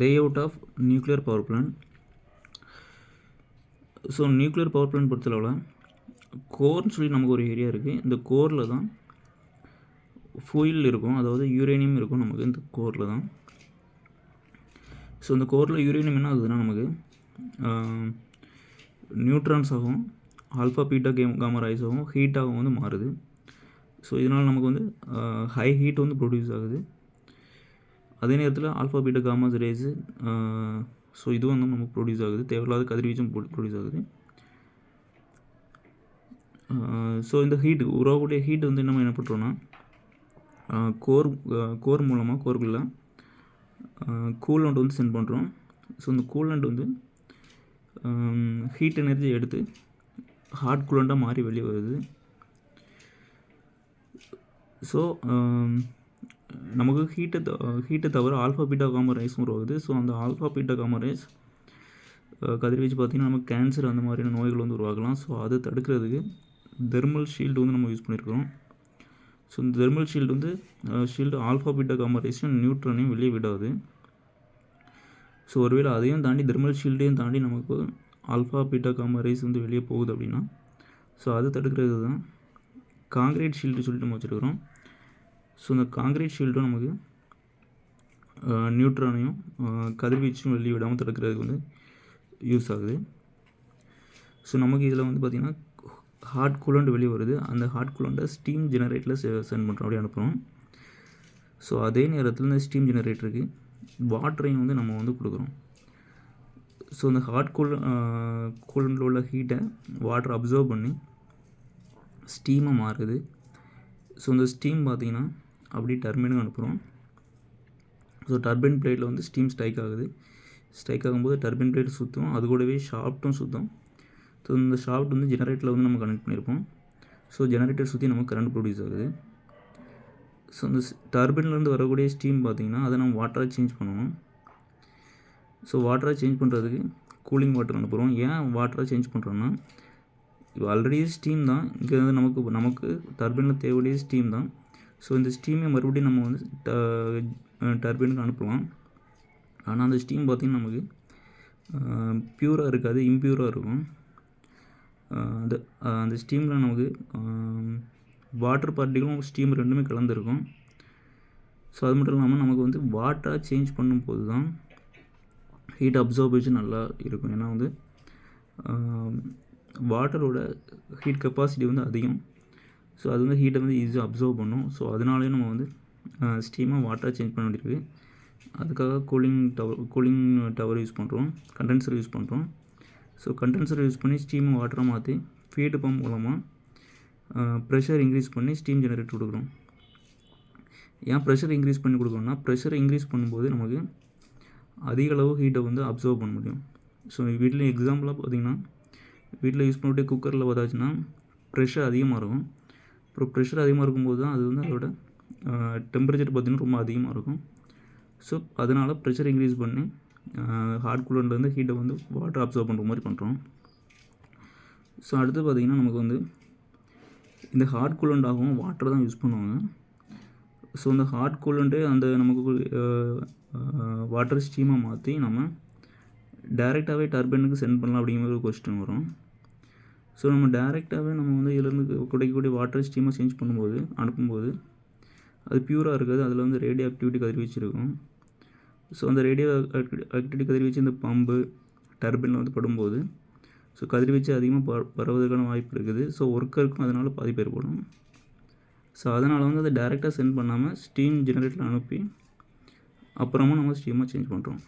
Layout of nuclear power plant. So nuclear power plant பொறுத்தளவில் கோர்னு சொல்லி நமக்கு ஒரு ஏரியா இருக்குது. இந்த கோரில் தான் ஃபியூல் இருக்கும், அதாவது யூரேனியம் இருக்கும் நமக்கு இந்த கோரில் தான். ஸோ இந்த கோரில் யூரேனியம் என்ன ஆகுதுன்னா நமக்கு நியூட்ரான்ஸ் ஆகும், ஆல்ஃபா பீட்டா காமா ரேஸ் ஆகும், ஹீட்டாகவும் வந்து மாறுது. ஸோ இதனால் நமக்கு வந்து ஹை ஹீட் வந்து ப்ரொடியூஸ் ஆகுது. அதே நேரத்தில் alpha beta gamma rays so இதுவும் வந்து நமக்கு ப்ரொடியூஸ் ஆகுது, தேவையில்லாத கதிர்வீச்சும் ப்ரொடியூஸ் ஆகுது. ஸோ இந்த ஹீட் உருவாகக்கூடிய ஹீட் வந்து நம்ம என்ன பண்ணுறோன்னா கோர் மூலமாக கோருக்குள்ள கூலண்ட் வந்து சென்ட் பண்ணுறோம். ஸோ இந்த கூலண்ட் வந்து ஹீட் எனர்ஜி எடுத்து ஹாட் கூலண்ட்டாக மாறி வெளியே வருது. ஸோ நமக்கு ஹீட்டை தவிர ஆல்ஃபா பீட்டா காமா ரேஸும் உருவாகுது. ஸோ அந்த ஆல்ஃபா பீட்டா காமா ரேஸ் கதிர்வீச்சு பார்த்திங்கன்னா நமக்கு கேன்சர் அந்த மாதிரியான நோய்கள் வந்து உருவாகலாம். ஸோ அதை தடுக்கிறதுக்கு தெர்மல் ஷீல்டு வந்து நம்ம யூஸ் பண்ணியிருக்கிறோம். ஸோ இந்த தெர்மல் ஷீல்டு வந்து ஷீல்டு ஆல்ஃபா பீட்டா காமா ரேஸையும் நியூட்ரானையும் வெளியே விடாது. ஸோ ஒருவேளை அதையும் தாண்டி தெர்மல் ஷீல்டையும் தாண்டி நமக்கு ஆல்ஃபா பீட்டா காமா ரேஸ் வந்து வெளியே போகுது அப்படின்னா ஸோ அதை தடுக்கிறது தான் காங்கிரீட் ஷீல்டு சொல்லிட்டு நம்ம வச்சுருக்கிறோம். ஸோ இந்த காங்கிரீட் ஷீல்டும் நமக்கு நியூட்ரானையும் கதிர்வீச்சும் வெளியே விடாமல் தடுக்கிறதுக்கு வந்து யூஸ் ஆகுது. ஸோ நமக்கு இதில் வந்து பார்த்திங்கன்னா ஹாட் கூலண்ட் வெளியே வருது. அந்த ஹாட் கூலண்ட்டை ஸ்டீம் ஜெனரேட்டரில் சென்ட் பண்ணுறோம், அப்படி அனுப்புகிறோம். ஸோ அதே நேரத்தில் இந்த ஸ்டீம் ஜெனரேட்டருக்கு வாட்டரையும் வந்து நம்ம வந்து கொடுக்குறோம். ஸோ இந்த ஹாட் கூலண்டில் உள்ள ஹீட்டை வாட்டர் அப்சர்வ் பண்ணி ஸ்டீமாக மாறுது. ஸோ இந்த ஸ்டீம் பார்த்திங்கன்னா அப்படியே டர்பைனுக்கு அனுப்புகிறோம். ஸோ டர்பைன் பிளேட்டில் வந்து ஸ்டீம் ஸ்ட்ரைக் ஆகுது. ஸ்ட்ரைக் ஆகும்போது டர்பைன் பிளேட் சுற்றும், அது கூடவே ஷாஃப்ட்டும் சுற்றும். ஸோ இந்த ஷாஃப்ட் வந்து ஜெனரேட்டரில் வந்து நம்ம கனெக்ட் பண்ணியிருப்போம். ஸோ ஜெனரேட்டர் சுற்றி நமக்கு கரண்ட் ப்ரொடியூஸ் ஆகுது. ஸோ இந்த டர்பைன்லேருந்து வரக்கூடிய ஸ்டீம் பார்த்திங்கன்னா அதை நம்ம வாட்டராக சேஞ்ச் பண்ணணும். ஸோ வாட்டராக சேஞ்ச் பண்ணுறதுக்கு கூலிங் வாட்டர் அனுப்புகிறோம். ஏன் வாட்டராக சேஞ்ச் பண்ணுறோன்னா இப்போ ஆல்ரெடி ஸ்டீம் தான், இங்கே வந்து நமக்கு டர்பைனில் தேவையான ஸ்டீம் தான். ஸோ இந்த ஸ்டீமை மறுபடியும் நம்ம வந்து டர்பைனுக்கு அனுப்பலாம். ஆனால் அந்த ஸ்டீம் பார்த்திங்கன்னா நமக்கு பியூராக இருக்காது, இம்பியூராக இருக்கும். அந்த ஸ்டீமில் நமக்கு வாட்டர் பார்ட்டிகளும் ஸ்டீம் ரெண்டுமே கலந்துருக்கும். ஸோ அது மட்டும் இல்லாமல் நமக்கு வந்து வாட்டராக சேஞ்ச் பண்ணும்போது தான் ஹீட் அப்சர்வேஷன் நல்லா இருக்கும். ஏன்னா வந்து வாட்டரோட ஹீட் கெப்பாசிட்டி வந்து அதிகம். ஸோ அது வந்து ஹீட்டை வந்து ஈஸியாக அப்சர்வ் பண்ணும். ஸோ அதனாலே நம்ம வந்து ஸ்டீமாக வாட்டராக சேஞ்ச் பண்ண வேண்டியிருக்கு. அதுக்காக கூலிங் டவர் யூஸ் பண்ணுறோம், கண்டென்சர் யூஸ் பண்ணுறோம். ஸோ கண்டென்சர் யூஸ் பண்ணி ஸ்டீமை வாட்டராக மாற்றி ஃபீடு பம்ப் மூலமாக ப்ரெஷர் இன்க்ரீஸ் பண்ணி ஸ்டீம் ஜெனரேட் கொடுக்குறோம். ஏன் ப்ரெஷர் இன்க்ரீஸ் பண்ணி கொடுக்குறோம்னா ப்ரெஷர் இன்க்ரீஸ் பண்ணும்போது நமக்கு அதிக அளவு ஹீட்டை வந்து அப்சர்வ் பண்ண முடியும். ஸோ வீட்டில் எக்ஸாம்பிளாக பார்த்திங்கன்னா வீட்டில் யூஸ் பண்ணிட்டு குக்கரில் பார்த்தாச்சுன்னா ப்ரெஷர் அதிகமாக இருக்கும். அப்புறம் ப்ரெஷர் அதிகமாக இருக்கும்போது தான் அது வந்து அதோட டெம்பரேச்சர் பார்த்திங்கன்னா ரொம்ப அதிகமாக இருக்கும். ஸோ அதனால் ப்ரெஷர் இன்க்ரீஸ் பண்ணி ஹாட் கூலண்ட்லேருந்து ஹீட்டை வந்து வாட்டர் அப்சர்வ் பண்ணுற மாதிரி பண்ணுறோம். ஸோ அடுத்து பார்த்திங்கன்னா நமக்கு வந்து இந்த ஹாட் கூலண்டாகவும் வாட்டர் தான் யூஸ் பண்ணுவாங்க. ஸோ இந்த ஹாட் கூலண்ட்டு அந்த நமக்கு வாட்டர் ஸ்டீமாக மாற்றி நம்ம டைரெக்டாகவே டர்பைனுக்கு சென்ட் பண்ணலாம் அப்படிங்கிற ஒரு கொஸ்டின் வரும். ஸோ நம்ம டைரெக்டாகவே நம்ம வந்து இதிலேருந்து கிடைக்கக்கூடிய வாட்டர் ஸ்டீமை சேஞ்ச் பண்ணும்போது அனுப்பும்போது அது பியூராக இருக்காது, அதில் வந்து ரேடியோ ஆக்டிவிட்டி கதிர்வீச்சு இருக்கும். ஸோ அந்த ரேடியோ ஆக்டிவிட்டி கதிர்வீச்சு இந்த பம்பு டர்பைனில் வந்து படும்போது ஸோ கதிர்வீச்சு அதிகமாக பரவதுக்கான வாய்ப்பு இருக்குது. ஸோ ஒர்க்கருக்கும் அதனால் பாதிப்பு ஏற்படும். ஸோ அதனால் வந்து அதை டைரெக்டாக சென்ட் பண்ணாமல் ஸ்டீம் ஜெனரேட்டரில் அனுப்பி அப்புறமா நம்ம ஸ்டீமாக சேஞ்ச் பண்ணுறோம்.